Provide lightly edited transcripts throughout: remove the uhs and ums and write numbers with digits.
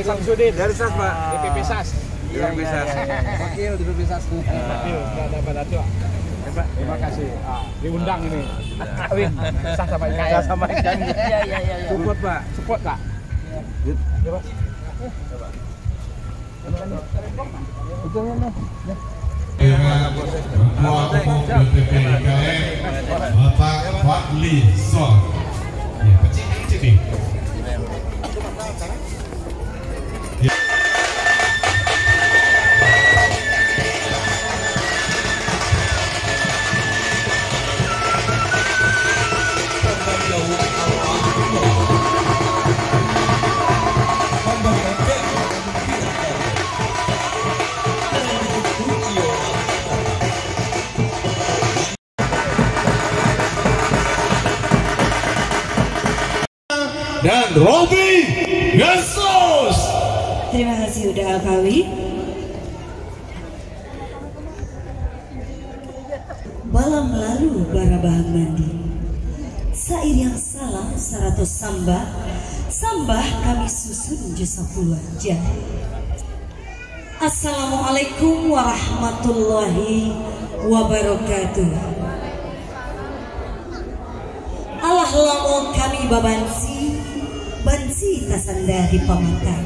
Samsudin dari SAS Pak. DPP SAS. Iya, Wakil DPP SAS. Wakil dapat aja. Terima kasih. Diundang ini. Win, SAS sama IKM. SAS sama IKM. Iya. Support Pak. Support Kak. Ya Pak. Coba. Betulnya noh. Ketua Umum DPP IKM Bapak Fadli Son. Ya, kecil. Dan Robi Yesus. Terima kasih udah Alkawi. Malam lalu barabahang mandi, sair yang salam 100 sambah kami susun jasa keluarga. Assalamualaikum warahmatullahi wabarakatuh. Allah lamo kami bansi tasanda di pamakan.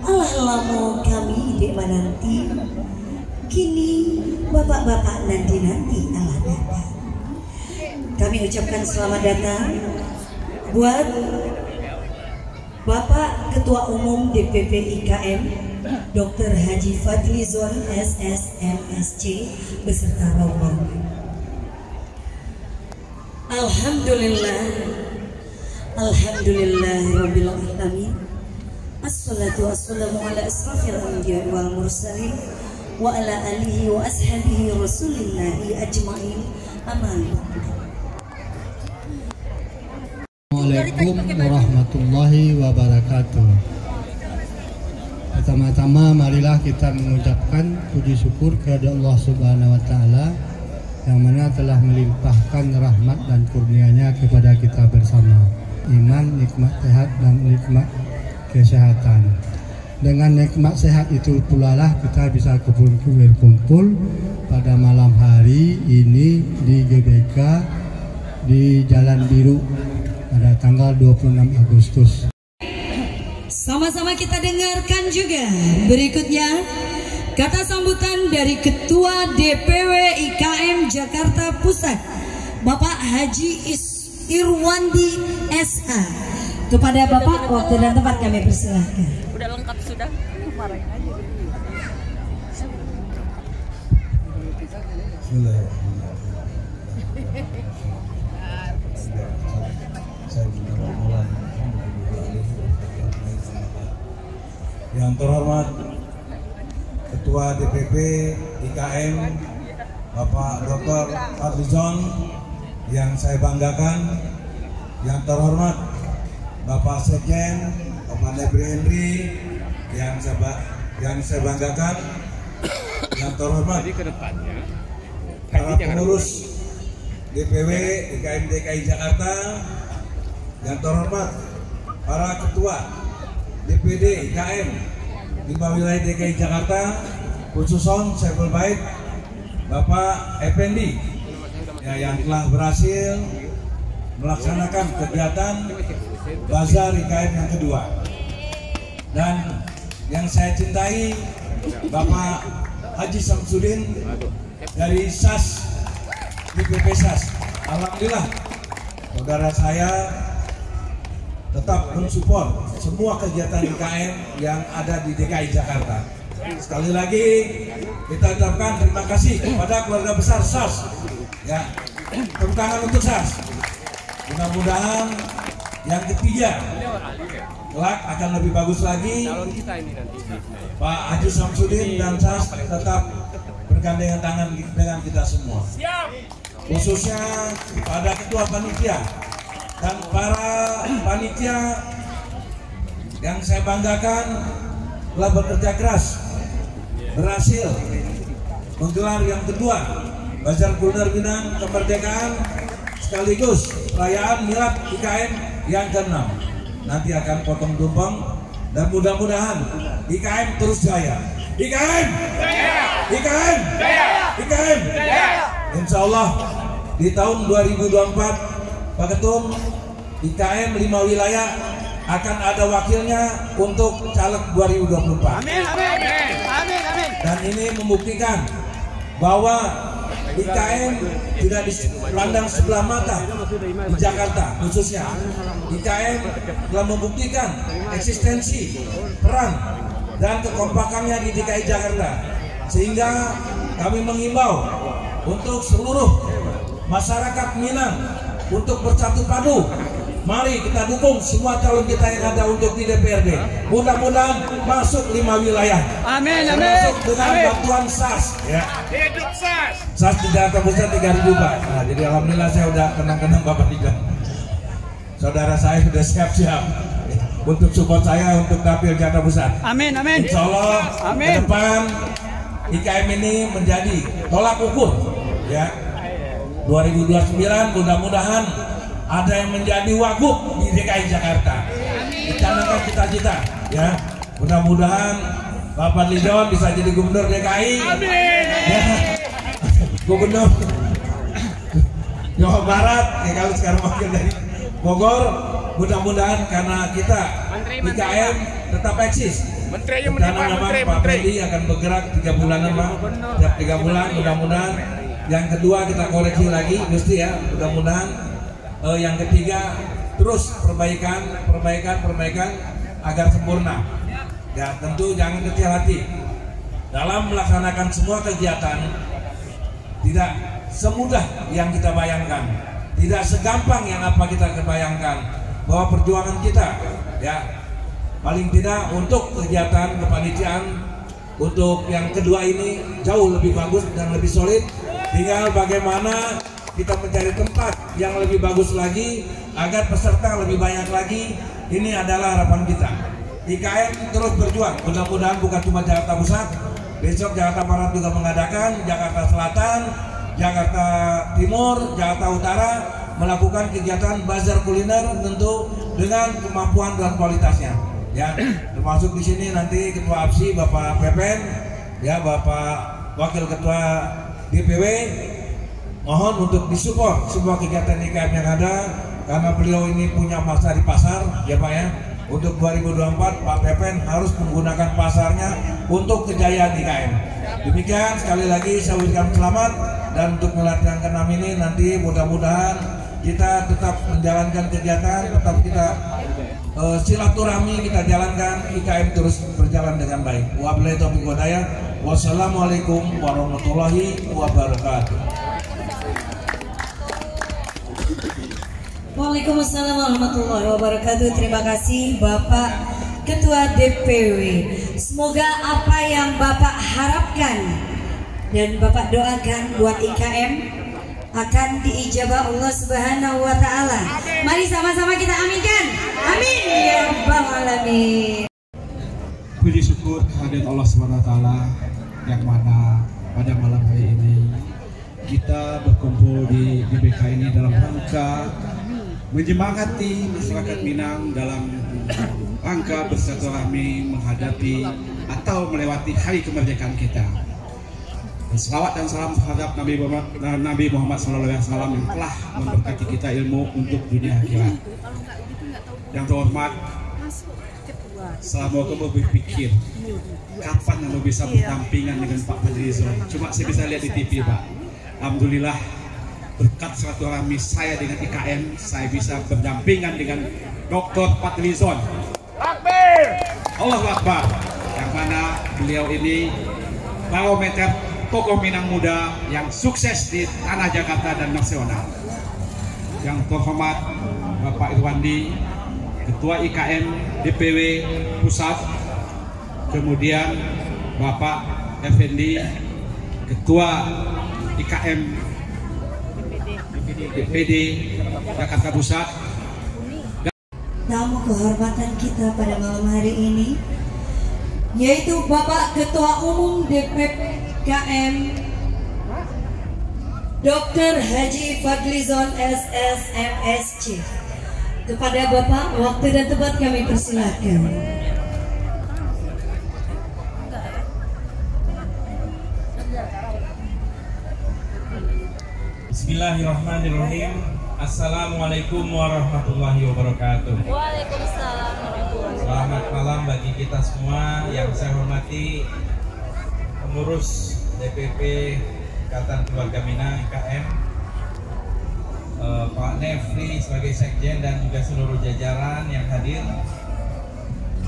Allah lamo kami di mananti, kini bapak-bapak nanti Allah datang. Kami ucapkan selamat datang buat Bapak Ketua Umum DPP IKM Dr. Haji Fadli Zon SSMSC beserta rombongan. Alhamdulillah rabbil alamin. Assalatu wassalamu ala asrafil anbiya wal mursalin wa ala alihi wa ashabihi rasulillahi ajma'in. Amin. Assalamualaikum warahmatullahi wabarakatuh. Pertama-tama marilah kita mengucapkan puji syukur kepada Allah Subhanahu wa taala yang mana telah melimpahkan rahmat dan kurnia-Nya kepada kita bersama. Iman, nikmat sehat dan nikmat kesehatan. Dengan nikmat sehat itu pula lah kita bisa berkumpul pada malam hari ini di GBK di Jalan Biru pada tanggal 26 Agustus. Sama-sama kita dengarkan juga berikutnya kata sambutan dari Ketua DPW IKM Jakarta Pusat Bapak Haji Irwandi SH. Kepada Bapak waktu dan tempat kami persilahkan. Udah lengkap sudah, marahin aja. Yang terhormat Ketua DPP IKM Bapak Dr. Fadli Zon yang saya banggakan, yang terhormat Bapak Sekjen Bapak Nebri Henry yang saya banggakan, yang terhormat para pengurus DPW IKM DKI Jakarta, yang terhormat para ketua DPD IKM 5 wilayah DKI Jakarta, khususon saya berbaik Bapak Effendi ya, yang telah berhasil melaksanakan kegiatan Bazar IKM yang kedua, dan yang saya cintai Bapak Haji Samsudin dari SAS DPP SAS. Alhamdulillah saudara saya tetap mensupport semua kegiatan IKM yang ada di DKI Jakarta. Sekali lagi kita ucapkan terima kasih kepada keluarga besar SAS. Ya, tepuk tangan untuk SAS. Mudah-mudahan yang ketiga kelak akan lebih bagus lagi. Pak Haji Samsudin dan SAS tetap bergandengan tangan dengan kita semua. Khususnya pada ketua panitia dan para panitia yang saya banggakan telah bekerja keras, berhasil menggelar yang kedua Bazar Kuliner Minang Kemerdekaan sekaligus perayaan Milad IKM yang ke-6. Nanti akan potong tumpeng dan mudah-mudahan IKM terus jaya. IKM jaya. IKM jaya. IKM jaya. Insya Allah di tahun 2024 Pak Ketum, IKM 5 wilayah akan ada wakilnya untuk caleg 2024. Amin, amin, amin, amin. Dan ini membuktikan bahwa IKM tidak dipandang sebelah mata di Jakarta khususnya. IKM telah membuktikan eksistensi, peran, dan kekompakannya di DKI Jakarta. Sehingga kami mengimbau untuk seluruh masyarakat Minang untuk bersatu padu. Mari kita dukung semua calon kita yang ada untuk di DPRD. Mudah-mudahan masuk 5 wilayah. Amin, amin. Termasuk dengan bantuan SAS. Ya. Hidup SAS. SAS di Jakarta Pusat 3.000 Pak. Nah, jadi alhamdulillah saya udah kenang-kenang Bapak Tiga. Saudara saya sudah siap-siap untuk support saya untuk dapil Jakarta Pusat. Amin, amin. Insya Allah amin. Ke depan IKM ini menjadi tolak ukur. Ya. 2029 mudah-mudahan ada yang menjadi wagub di DKI Jakarta. Dicanangkan cita-cita, ya. Mudah-mudahan Bapak Lidon bisa jadi gubernur DKI. Amin. Ya. Gubernur Jawa Barat, ya kalau sekarang wakil dari Bogor. Mudah-mudahan karena kita IKM tetap eksis. Menteri Pak Freddy akan bergerak 3 bulanan Pak. Setiap 3 bulan mudah-mudahan. Yang kedua kita koreksi lagi, mesti ya. Mudah-mudahan yang ketiga terus perbaikan agar sempurna. Ya tentu jangan kecil hati dalam melaksanakan semua kegiatan. Tidak semudah yang kita bayangkan, tidak segampang yang apa kita kebayangkan. Bahwa perjuangan kita, ya paling tidak untuk kegiatan kepanitiaan untuk yang kedua ini jauh lebih bagus dan lebih solid. Tinggal bagaimana kita mencari tempat yang lebih bagus lagi agar peserta lebih banyak lagi. Ini adalah harapan kita. IKM terus berjuang. Mudah-mudahan bukan cuma Jakarta Pusat, besok Jakarta Barat juga mengadakan, Jakarta Selatan, Jakarta Timur, Jakarta Utara melakukan kegiatan bazar kuliner tentu dengan kemampuan dan kualitasnya. Ya, termasuk di sini nanti Ketua APSI Bapak Pepen, ya Bapak Wakil Ketua DPW. Mohon untuk disupport semua kegiatan IKM yang ada karena beliau ini punya masa di pasar, ya Pak ya. Untuk 2024 Pak Pepen harus menggunakan pasarnya untuk kejayaan IKM. Demikian sekali lagi saya ucapkan selamat, dan untuk milad yang ke-6 ini nanti mudah-mudahan kita tetap menjalankan kegiatan, tetap kita silaturahmi kita jalankan, IKM terus berjalan dengan baik. Wabillahi taufiq wal hidayah. Wassalamualaikum warahmatullahi wabarakatuh. Waalaikumsalam warahmatullahi wabarakatuh. Terima kasih Bapak Ketua DPW. Semoga apa yang Bapak harapkan dan Bapak doakan buat IKM akan diijabah Allah Subhanahu wa taala. Mari sama-sama kita aminkan. Amin ya rabbal alamin. Puji syukur kehadirat Allah Subhanahu wa taala yang mana pada malam hari ini kita berkumpul di GBK ini dalam rangka menyemangati masyarakat Minang dalam rangka bersilaturahmi menghadapi atau melewati hari kemerdekaan kita. Selawat dan salam terhadap Nabi Muhammad SAW yang telah memberkati kita ilmu untuk dunia akhirat. Yang terhormat, selama kamu berpikir kapan kamu bisa berdampingan dengan Pak Fadlizon? Cuma saya bisa lihat di TV Pak. Alhamdulillah berkat silaturahmi saya dengan IKM, saya bisa berdampingan dengan Dr. Fadlizon. Allahu Akbar. Yang mana beliau ini barometer tokoh Minang muda yang sukses di tanah Jakarta dan nasional. Yang terhormat Bapak Irwandi, Ketua IKM DPW Pusat, kemudian Bapak Effendi, Ketua IKM DPD Jakarta Pusat. Tamu kehormatan kita pada malam hari ini yaitu Bapak Ketua Umum DPKM Dr. Haji Fadlizon SSMSC. Kepada Bapak, waktu dan tempat kami persilakan. Bismillahirrahmanirrahim. Assalamualaikum warahmatullahi wabarakatuh. Waalaikumsalam warahmatullahi wabarakatuh. Selamat malam bagi kita semua. Yang saya hormati pengurus DPP Ikatan Keluarga Minang IKM, Pak Nefri sebagai sekjen dan juga seluruh jajaran yang hadir,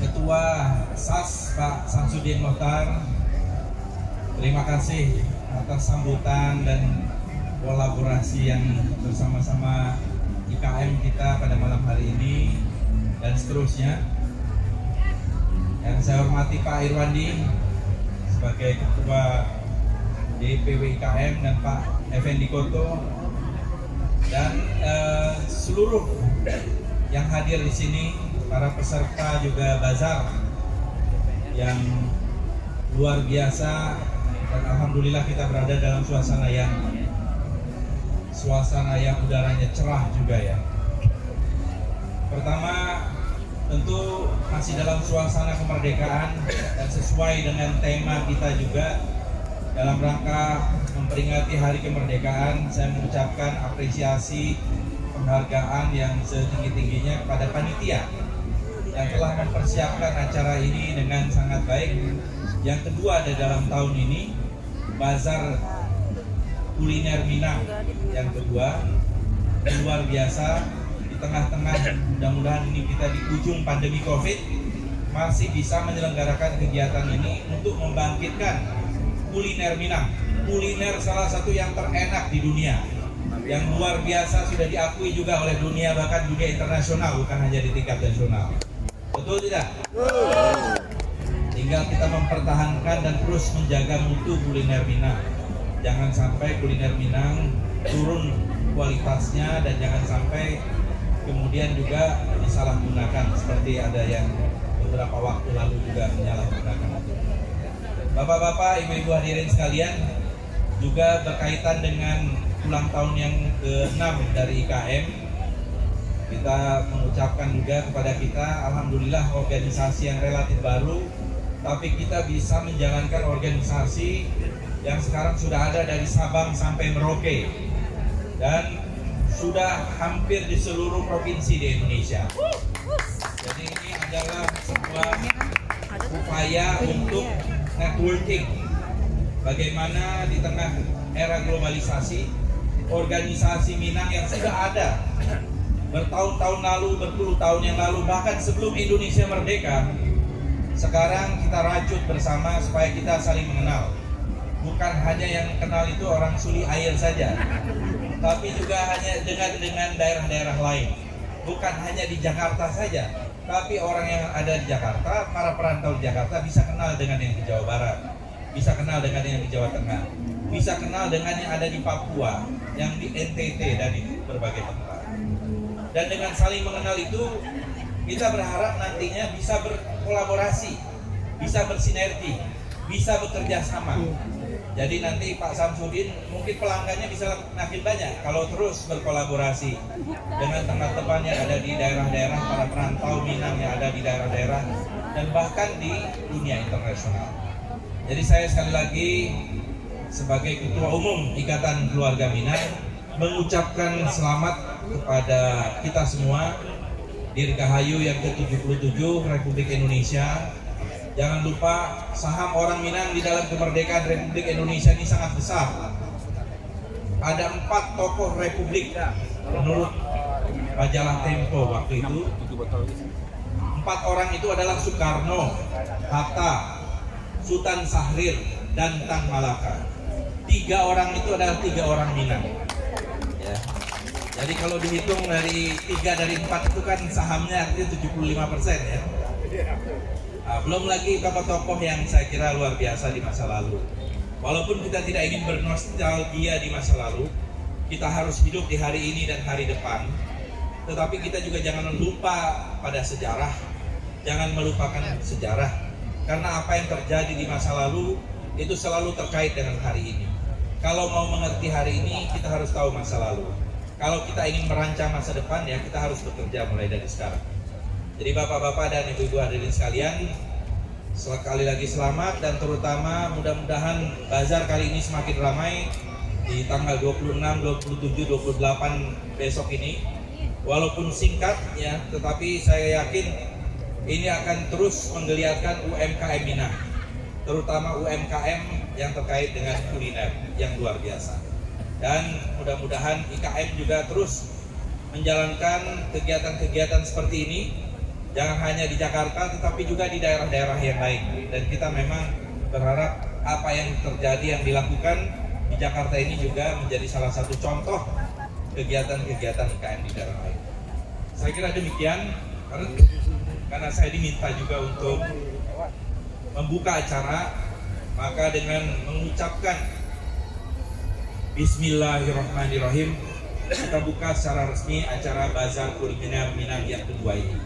Ketua SAS Pak Samsudin Mohtar. Terima kasih atas sambutan dan kolaborasi yang bersama-sama IKM kita pada malam hari ini dan seterusnya. Yang saya hormati Pak Irwandi sebagai Ketua DPW IKM dan Pak Effendi Koto dan seluruh yang hadir di sini, para peserta juga bazar yang luar biasa, dan alhamdulillah kita berada dalam suasana yang udaranya cerah juga ya. Pertama, tentu masih dalam suasana kemerdekaan dan sesuai dengan tema kita juga dalam rangka memperingati Hari Kemerdekaan, saya mengucapkan apresiasi penghargaan yang setinggi-tingginya kepada panitia yang telah mempersiapkan acara ini dengan sangat baik. Yang kedua, ada dalam tahun ini Bazar Kuliner Minang yang kedua, luar biasa. Di tengah-tengah, mudah-mudahan ini kita di ujung pandemi Covid masih bisa menyelenggarakan kegiatan ini untuk membangkitkan kuliner Minang, kuliner salah satu yang terenak di dunia, yang luar biasa, sudah diakui juga oleh dunia, bahkan dunia internasional, bukan hanya di tingkat nasional. Betul tidak? Tinggal kita mempertahankan dan terus menjaga mutu kuliner Minang. Jangan sampai kuliner Minang turun kualitasnya dan jangan sampai kemudian juga disalahgunakan seperti ada yang beberapa waktu lalu juga menyalahgunakan. Bapak-bapak, ibu-ibu hadirin sekalian, juga berkaitan dengan ulang tahun yang ke-6 dari IKM, kita mengucapkan juga kepada kita, alhamdulillah organisasi yang relatif baru, tapi kita bisa menjalankan organisasi yang sekarang sudah ada dari Sabang sampai Merauke dan sudah hampir di seluruh provinsi di Indonesia. Jadi ini adalah sebuah upaya untuk networking, bagaimana di tengah era globalisasi organisasi Minang yang sudah ada bertahun-tahun lalu, berpuluh tahun yang lalu, bahkan sebelum Indonesia merdeka, sekarang kita rajut bersama supaya kita saling mengenal. Bukan hanya yang kenal itu orang Suli Air saja, tapi juga hanya dengan daerah-daerah lain. Bukan hanya di Jakarta saja, tapi orang yang ada di Jakarta, para perantau di Jakarta bisa kenal dengan yang di Jawa Barat, bisa kenal dengan yang di Jawa Tengah, bisa kenal dengan yang ada di Papua, yang di NTT dan di berbagai tempat. Dan dengan saling mengenal itu, kita berharap nantinya bisa berkolaborasi, bisa bersinergi, bisa bekerja sama. Jadi nanti Pak Samsudin mungkin pelanggannya bisa makin banyak kalau terus berkolaborasi dengan teman-teman yang ada di daerah-daerah, para perantau Minang yang ada di daerah-daerah dan bahkan di dunia internasional. Jadi saya sekali lagi sebagai Ketua Umum Ikatan Keluarga Minang mengucapkan selamat kepada kita semua, Dirgahayu yang ke-77 Republik Indonesia. Jangan lupa saham orang Minang di dalam kemerdekaan Republik Indonesia ini sangat besar. Ada 4 tokoh republik menurut majalah Tempo waktu itu. 4 orang itu adalah Soekarno, Hatta, Sultan Syahrir, dan Tan Malaka. 3 orang itu adalah 3 orang Minang. Ya. Jadi kalau dihitung dari 3 dari 4 itu kan sahamnya artinya 75% ya. Nah, belum lagi tokoh-tokoh yang saya kira luar biasa di masa lalu. Walaupun kita tidak ingin bernostalgia di masa lalu, kita harus hidup di hari ini dan hari depan. Tetapi kita juga jangan lupa pada sejarah, jangan melupakan sejarah. Karena apa yang terjadi di masa lalu itu selalu terkait dengan hari ini. Kalau mau mengerti hari ini, kita harus tahu masa lalu. Kalau kita ingin merancang masa depan, ya kita harus bekerja mulai dari sekarang. Jadi bapak-bapak dan ibu-ibu hadirin sekalian, sekali lagi selamat dan terutama mudah-mudahan bazar kali ini semakin ramai di tanggal 26, 27, 28 besok ini. Walaupun singkat ya, tetapi saya yakin ini akan terus menggeliatkan UMKM Minang, terutama UMKM yang terkait dengan kuliner yang luar biasa. Dan mudah-mudahan IKM juga terus menjalankan kegiatan-kegiatan seperti ini, jangan hanya di Jakarta tetapi juga di daerah-daerah yang lain. Dan kita memang berharap apa yang terjadi, yang dilakukan di Jakarta ini juga menjadi salah satu contoh kegiatan-kegiatan IKM di daerah lain. Saya kira demikian, karena saya diminta juga untuk membuka acara, maka dengan mengucapkan Bismillahirrahmanirrahim, kita buka secara resmi acara Bazar Kuliner Minang yang kedua ini.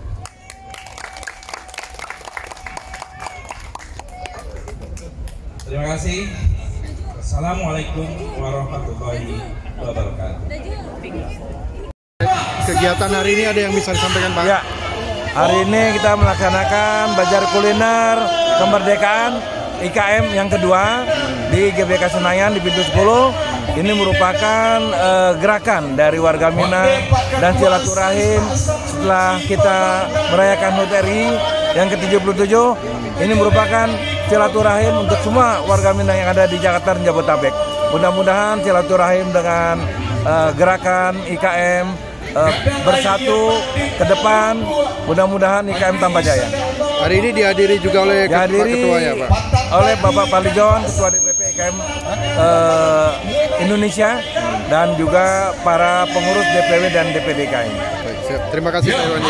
Terima kasih. Assalamualaikum warahmatullahi wabarakatuh. Kegiatan hari ini ada yang bisa disampaikan Pak? Ya, hari ini kita melaksanakan Bazar Kuliner Kemerdekaan IKM yang kedua di GBK Senayan di pintu 10. Ini merupakan gerakan dari warga Minang dan silaturahim setelah kita merayakan HUT RI yang ke-77. Ini merupakan silaturahim untuk semua warga Minang yang ada di Jakarta dan Jabodetabek. Mudah-mudahan silaturahim dengan gerakan IKM bersatu ke depan, mudah-mudahan IKM tambah jaya. Hari ini dihadiri juga oleh ketua ya Pak? Oleh Bapak Palijon, Ketua DPP IKM Indonesia, dan juga para pengurus DPW dan DPD IKM. Baik, siap. Terima kasih Pak Iwan.